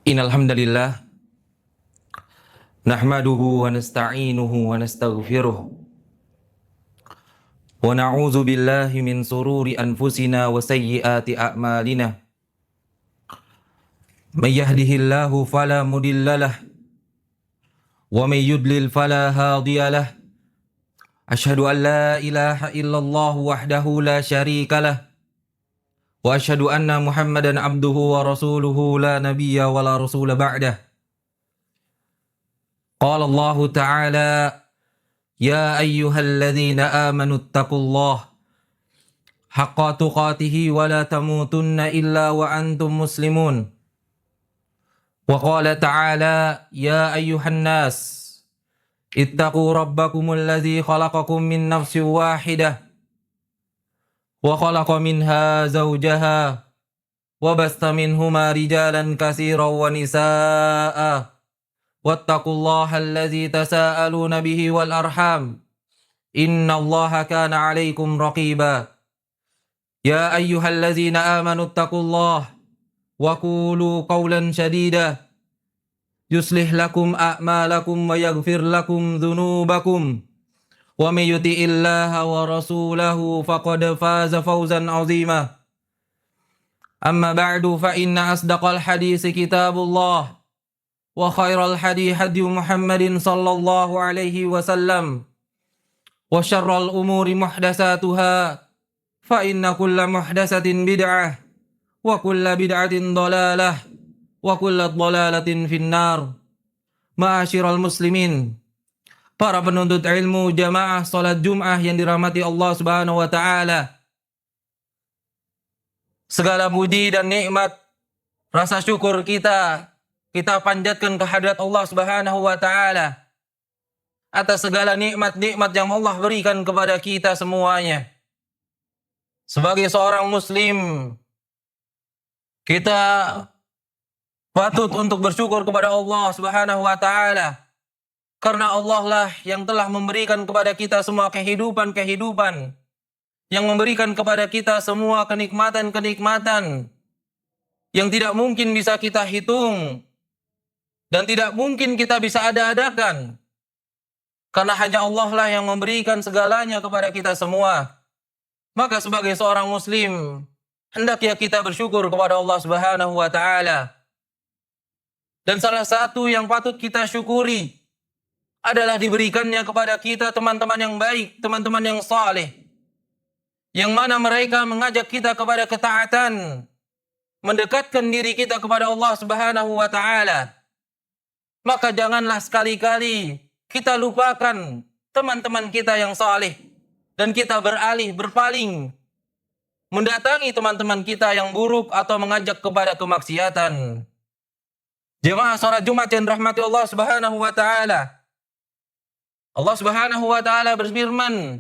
Innal hamdalillah nahmaduhu wa nasta'inuhu wa nastaghfiruh wa na'udzu billahi min sururi anfusina wa sayyiati a'malina. May yahdihillahu fala mudhillalah wa may yudlil fala hadiyalah. Asyhadu an la ilaha illallah wahdahu la syarikalah wa asyhadu anna Muhammadan abduhu wa rasuluhu la nabiyya wa la rasula ba'dah. Qala Allah Ta'ala ya ayyuhalladzina amanu ittaqullaha haqqa tuqatih wa la tamutunna illa wa antum muslimun. Wa qala ta'ala ya ayyuhan nas ittaqu rabbakumul ladzi khalaqakum min nafsin wahidah wa khalaqa minha zawjaha wa basta minhuma rijalan katsiran wa nisaa'a wattaqullaha alladzi tasaaluna bihi wal arham innallaha kana 'alaikum raqiba. Ya ayyuhalladzina amanu ittaqullaha wa qulu qawlan sadida yuslih lakum a'malakum wa yaghfir lakum dhunubakum wa may yuti'illaha wa rasulahu faqad faza fawzan 'azima. Amma ba'du fa inna asdaqal haditsi kitabullah wa khairal hadi hadi Muhammadin sallallahu alaihi wasallam wa syarral umuri muhdatsatuha fa inna kulla muhdatsatin bid'ah wa kulla bid'atin dhalalah wa kulla dhalalatin finnar. Ma'asyiral muslimin, para penuntut ilmu jamaah salat Jumat yang dirahmati Allah Subhanahu wa taala. Segala puji dan nikmat rasa syukur kita panjatkan kehadirat Allah Subhanahu wa taala atas segala nikmat-nikmat yang Allah berikan kepada kita semuanya. Sebagai seorang muslim, kita patut untuk bersyukur kepada Allah Subhanahu wa taala karena Allah lah yang telah memberikan kepada kita semua kehidupan, yang memberikan kepada kita semua kenikmatan-kenikmatan yang tidak mungkin bisa kita hitung dan tidak mungkin kita bisa ada-adakan. Karena hanya Allah lah yang memberikan segalanya kepada kita semua. Maka sebagai seorang muslim, hendaknya kita bersyukur kepada Allah Subhanahu wa taala. Dan salah satu yang patut kita syukuri adalah diberikannya kepada kita teman-teman yang baik, teman-teman yang saleh, yang mana mereka mengajak kita kepada ketaatan, mendekatkan diri kita kepada Allah Subhanahu wa taala. Maka janganlah sekali-kali kita lupakan teman-teman kita yang saleh dan kita berpaling mendatangi teman-teman kita yang buruk atau mengajak kepada kemaksiatan. Jemaah salat Jumat yang dirahmati Allah Subhanahu wa taala. Allah Subhanahu wa taala berfirman,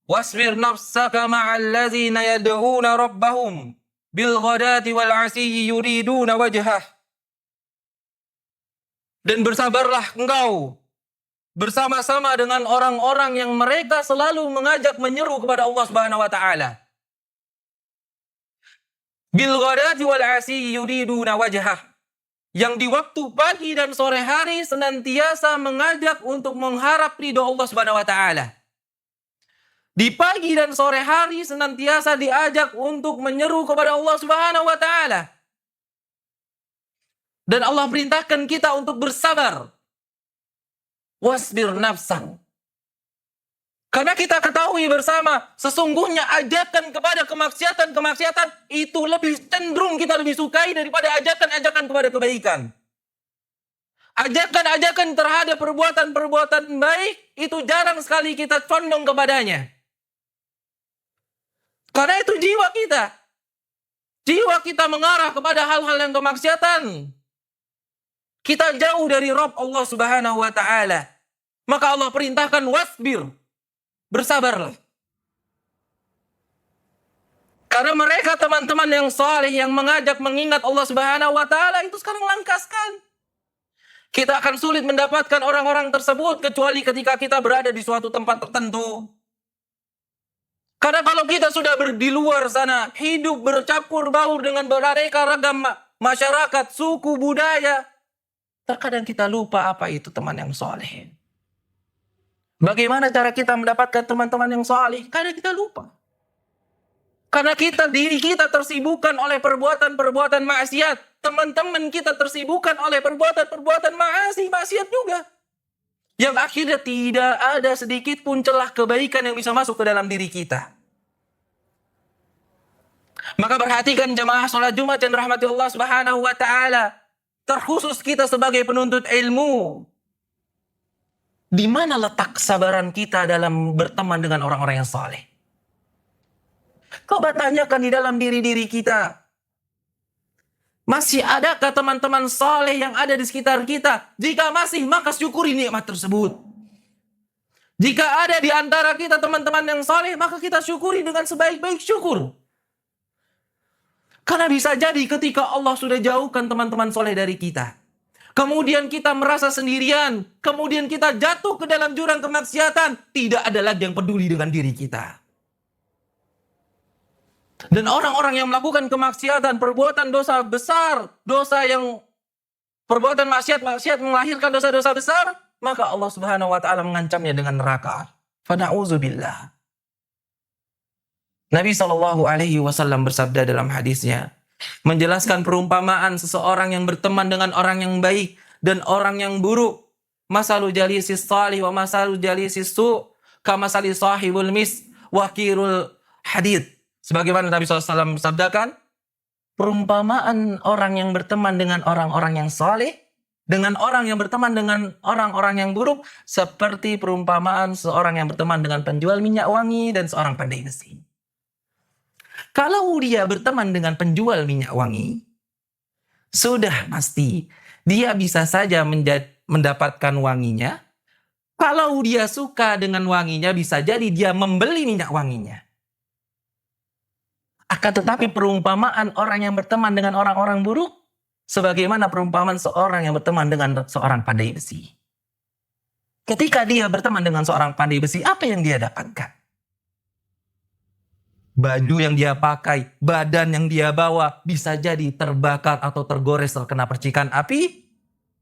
"Wasbir nafsaka ma'al ladzina yad'una rabbahum bil ghadati wal 'ashiyyi yuriduna wajhah." Dan bersabarlah engkau bersama-sama dengan orang-orang yang mereka selalu mengajak menyeru kepada Allah Subhanahu wa taala. Bil ghadati wal 'ashiyyi yuriduna wajhah. Yang di waktu pagi dan sore hari senantiasa mengajak untuk mengharap ridho Allah Subhanahu wa taala. Di pagi dan sore hari senantiasa diajak untuk menyeru kepada Allah Subhanahu wa taala. Dan Allah perintahkan kita untuk bersabar. Wasbir nafsak. Karena kita ketahui bersama, sesungguhnya ajakan kepada kemaksiatan itu lebih cenderung kita lebih sukai daripada ajakan-ajakan kepada kebaikan. Ajakan-ajakan terhadap perbuatan-perbuatan baik itu jarang sekali kita condong kepadanya. Karena itu jiwa kita mengarah kepada hal-hal yang kemaksiatan. Kita jauh dari Rabb Allah Subhanahu wa taala. Maka Allah perintahkan wasbir. Bersabarlah. Karena mereka teman-teman yang saleh yang mengajak mengingat Allah Subhanahu wa taala itu sekarang langka sekali. Kita akan sulit mendapatkan orang-orang tersebut kecuali ketika kita berada di suatu tempat tertentu. Karena kalau kita sudah di luar sana, hidup bercampur baur dengan beraneka ragam masyarakat, suku, budaya. Terkadang kita lupa apa itu teman yang soleh. Bagaimana cara kita mendapatkan teman-teman yang soleh? Karena kita lupa. Karena diri kita tersibukkan oleh perbuatan-perbuatan maksiat. Teman-teman kita tersibukkan oleh perbuatan-perbuatan maksiat juga. Yang akhirnya tidak ada sedikit pun celah kebaikan yang bisa masuk ke dalam diri kita. Maka perhatikan jemaah sholat Jumat yang rahmati Allah Subhanahu wa taala. Terkhusus kita sebagai penuntut ilmu. Di mana letak kesabaran kita dalam berteman dengan orang-orang yang saleh? Coba tanyakan di dalam diri-diri kita. Masih adakah teman-teman saleh yang ada di sekitar kita? Jika masih, maka syukuri nikmat tersebut. Jika ada di antara kita teman-teman yang saleh, maka kita syukuri dengan sebaik-baik syukur. Karena bisa jadi ketika Allah sudah jauhkan teman-teman soleh dari kita. Kemudian kita merasa sendirian. Kemudian kita jatuh ke dalam jurang kemaksiatan. Tidak ada lagi yang peduli dengan diri kita. Dan orang-orang yang melakukan kemaksiatan, perbuatan dosa besar. Perbuatan maksiat melahirkan dosa-dosa besar. Maka Allah Subhanahu wa ta'ala mengancamnya dengan neraka. Fana'udzubillah. Nabi SAW bersabda dalam hadisnya, menjelaskan perumpamaan seseorang yang berteman dengan orang yang baik dan orang yang buruk. Masalu jalisis salih wa masalu jalisis su' kamasali sahibul mis wa kirul hadid. Sebagaimana Nabi SAW bersabdakan, perumpamaan orang yang berteman dengan orang-orang yang saleh dengan orang yang berteman dengan orang-orang yang buruk seperti perumpamaan seorang yang berteman dengan penjual minyak wangi dan seorang pandai besi. Kalau dia berteman dengan penjual minyak wangi, sudah pasti dia bisa saja mendapatkan wanginya. Kalau dia suka dengan wanginya, bisa jadi dia membeli minyak wanginya. Akan tetapi perumpamaan orang yang berteman dengan orang-orang buruk, sebagaimana perumpamaan seorang yang berteman dengan seorang pandai besi. Ketika dia berteman dengan seorang pandai besi, apa yang dia dapatkan? Baju yang dia pakai, badan yang dia bawa bisa jadi terbakar atau tergores terkena percikan api.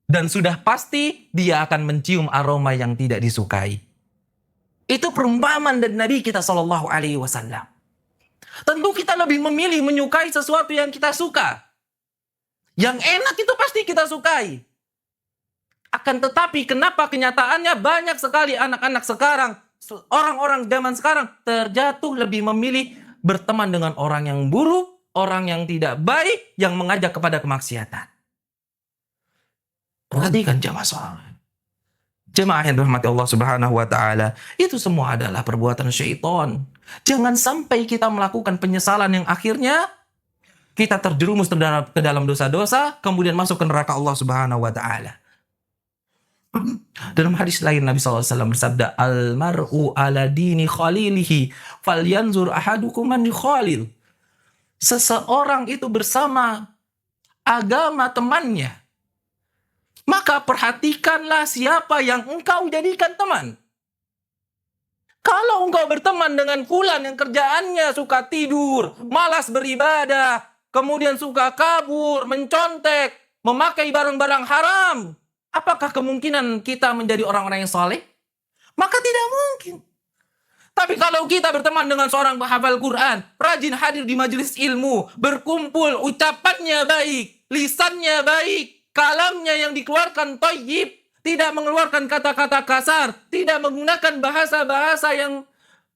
Dan sudah pasti dia akan mencium aroma yang tidak disukai. Itu perumpamaan dari Nabi kita SAW. Tentu kita lebih memilih menyukai sesuatu yang kita suka. Yang enak itu pasti kita sukai. Akan tetapi kenapa kenyataannya banyak sekali anak-anak sekarang, orang-orang zaman sekarang terjatuh lebih memilih berteman dengan orang yang buruk, orang yang tidak baik, yang mengajak kepada kemaksiatan. Perhatikan jemaah yang dirahmati Allah Subhanahu wa taala, itu semua adalah perbuatan syaitan. Jangan sampai kita melakukan penyesalan yang akhirnya kita terjerumus ke dalam dosa-dosa, kemudian masuk ke neraka Allah Subhanahu wa taala. Dalam hadis lain Nabi SAW bersabda, Al-mar'u ala dini khalilihi falyanzur ahadukum man yukhalil. Seseorang itu bersama agama temannya. Maka perhatikanlah siapa yang engkau jadikan teman. Kalau engkau berteman dengan fulan yang kerjaannya suka tidur, malas beribadah, kemudian suka kabur, mencontek, memakai barang-barang haram, apakah kemungkinan kita menjadi orang-orang yang saleh? Maka tidak mungkin. Tapi kalau kita berteman dengan seorang penghafal Quran, rajin hadir di majelis ilmu, berkumpul, ucapannya baik, lisannya baik, kalamnya yang dikeluarkan thayyib, tidak mengeluarkan kata-kata kasar, tidak menggunakan bahasa-bahasa yang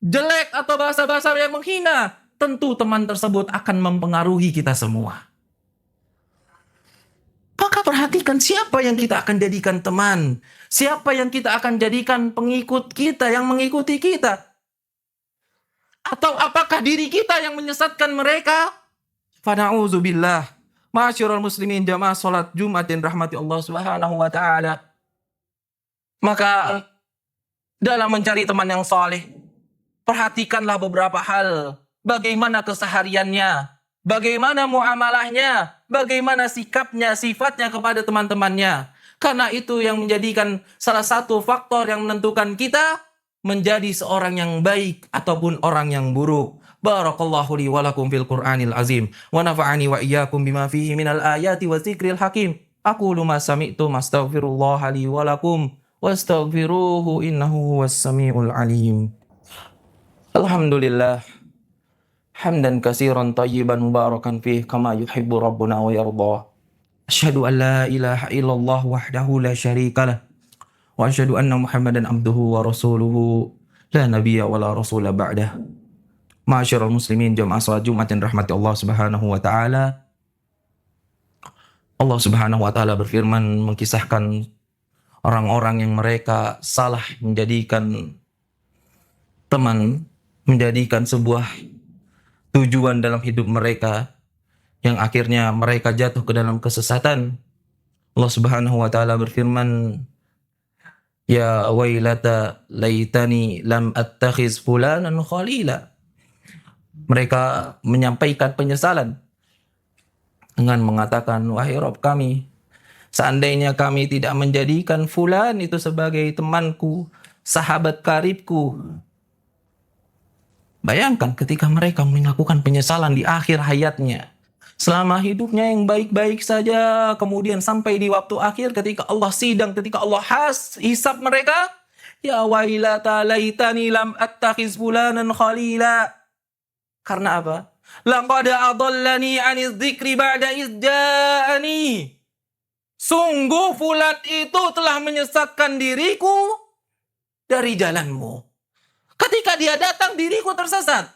jelek atau bahasa-bahasa yang menghina, tentu teman tersebut akan mempengaruhi kita semua. Maka perhatikan siapa yang kita akan jadikan teman. Siapa yang kita akan jadikan pengikut kita, yang mengikuti kita. Atau apakah diri kita yang menyesatkan mereka? Fana'udzubillah. Ma'asyiral muslimin jamaah salat Jumat yang rahmati Allah Subhanahu wa taala. Maka dalam mencari teman yang saleh, perhatikanlah beberapa hal. Bagaimana kesehariannya, bagaimana muamalahnya, bagaimana sikapnya, sifatnya kepada teman-temannya. Karena itu yang menjadikan salah satu faktor yang menentukan kita menjadi seorang yang baik ataupun orang yang buruk. Barakallahu li wa lakum fil Qur'anil azim wa nafa'ani wa iyyakum bima fihi minal ayati wa dzikril hakim. Aqulu ma sami'tum astaghfirullah li wa lakum wastaghfiruhu innahu huwas samiul alim. Alhamdulillah hamdan katsiran tayyiban mubarakan fih kama yuhibbu rabbuna wa yarda. Asyhadu an la ilaha illallah wahdahu la syarikalah wa asyhadu anna Muhammadan abduhu wa rasuluhu la nabiyya wa la rasula ba'dah. Ma'asyiral muslimin, jamaah salat Jumat yang rahmati Allah Subhanahu wa taala. Allah Subhanahu wa taala berfirman mengkisahkan orang-orang yang mereka salah menjadikan teman, menjadikan sebuah tujuan dalam hidup mereka, yang akhirnya mereka jatuh ke dalam kesesatan. Allah Subhanahu wa taala berfirman, ya wailata laitani lam attakhiz fulanan khalila. Mereka menyampaikan penyesalan dengan mengatakan, wahai Rabb kami, seandainya kami tidak menjadikan fulan itu sebagai temanku, sahabat karibku. Bayangkan ketika mereka melakukan penyesalan di akhir hayatnya. Selama hidupnya yang baik-baik saja, kemudian sampai di waktu akhir ketika Allah sidang, ketika Allah hisab mereka, ya wailata laitani lam attakhiz fulanan khalila. Karena apa? Laqad adallani 'anidz dzikri ba'da idz ja'ani. Sungguh fulan itu telah menyesatkan diriku dari jalanmu. Ketika dia datang, diriku tersesat.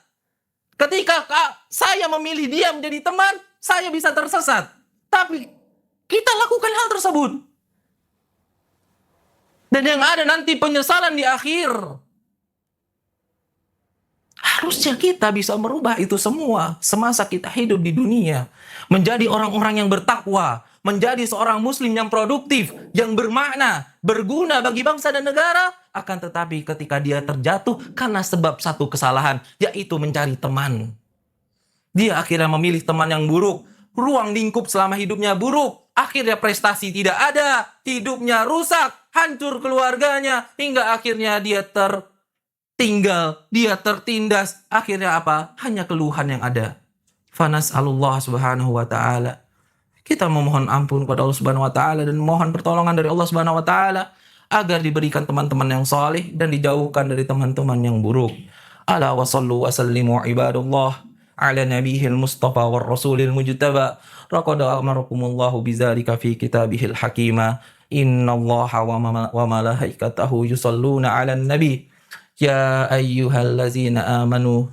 Ketika saya memilih dia menjadi teman, saya bisa tersesat. Tapi kita lakukan hal tersebut. Dan yang ada nanti penyesalan di akhir. Harusnya kita bisa merubah itu semua semasa kita hidup di dunia. Menjadi orang-orang yang bertakwa. Menjadi seorang muslim yang produktif, yang bermakna, berguna bagi bangsa dan negara. Akan tetapi ketika dia terjatuh karena sebab satu kesalahan, yaitu mencari teman. Dia akhirnya memilih teman yang buruk. Ruang lingkup selama hidupnya buruk. Akhirnya prestasi tidak ada. Hidupnya rusak. Hancur keluarganya. Hingga akhirnya dia tertinggal. Dia tertindas. Akhirnya apa? Hanya keluhan yang ada. Fanas'alullah subhanahu wa ta'ala. Kita memohon ampun kepada Allah Subhanahu wa taala dan mohon pertolongan dari Allah Subhanahu wa taala agar diberikan teman-teman yang saleh dan dijauhkan dari teman-teman yang buruk. Ala wa sallu wa sallimu ibadallah ala nabiyil mustafa war rasulil mujtaba. Laqad amarakumullahu bidzalika fi kitabihil hakima. Innallaha wa malaikatahu yusalluna 'alan nabi. Ya ayyuhallazina amanu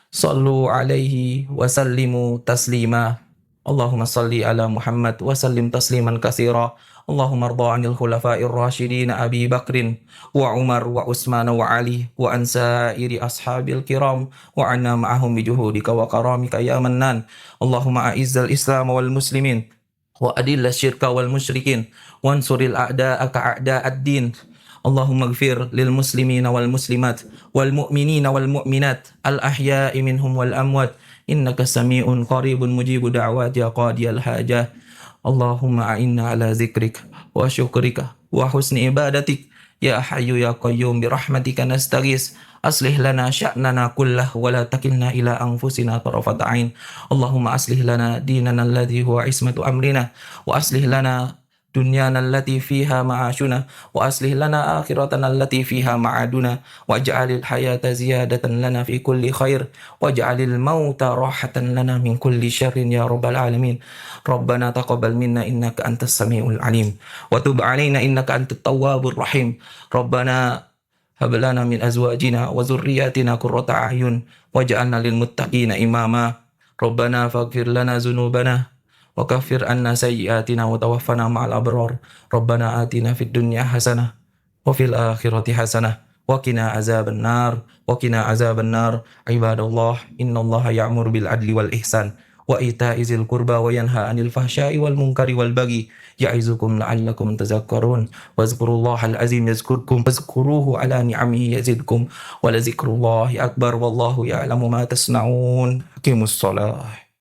sallu 'alaihi wa sallimu taslima. Allahumma salli ala Muhammad wa sallim tasliman katsira. Allahumma arda 'anil khulafa'ir rasyidin Abi Bakrin wa Umar wa Utsman wa Ali wa an sa'iri ashabil kiram wa 'anna ma'ahum bi juhudika wa karamika ya mannan. Allahumma a'izzal Islam wal muslimin wa adilla syirka wal musyrikin wansuril a'da'aka a'da'ad din. Allahumma ighfir lil muslimina wal muslimat wal mu'minina wal mu'minat al ahya'i minhum wal amwat. Innaka sami'un qaribun mujibu da'wati qadiyal hajah. Allahumma a'inna ala zikrik wa syukrika wa husni ibadatik. Ya hayyu ya qayyum bi rahmatika nastaghis. Aslih lana sya'nana kullah wa la takilna ila anfusina tarafata ain. Allahumma aslih lana dinana alladhi huwa ismatu amrina wa aslih lana dunyana allati fiha ma'ashuna wa aslih lana akhiratana allati fiha ma'aduna waj'alil hayata ziyadatan lana fi kulli khair waj'alil mauta rahatan lana min kulli syarrin ya rabbal alamin. Rabbana taqabbal minna innaka antas samiul alim wa tub alaina innaka antat tawwabur rahim. Rabbana hab lana min azwajina wa dhurriyyatina qurrata a'yun waj'alna lil muttaqina imama. Rabbana faghfir lana dzunubana wa kaffir anna sayyi'atina wa tawaffana ma'al abrar. Rabbana atina fid dunya hasanah wa fil akhirati hasanah wa qina azabannar wa qina azabannar. Ibadallah, innallaha ya'muru bil adli wal ihsan wa ita'i dzil qurba wa yanha 'anil fahsya'i wal munkari wal baghi ya'izukum la'allakum tadhakkarun. Wazkurullahal azim yazkurkum wazkuruhu ala ni'amihi yazidkum wa la dzikrullahi akbar wallahu ya'lamu ma tasna'un. Aqimus shalah.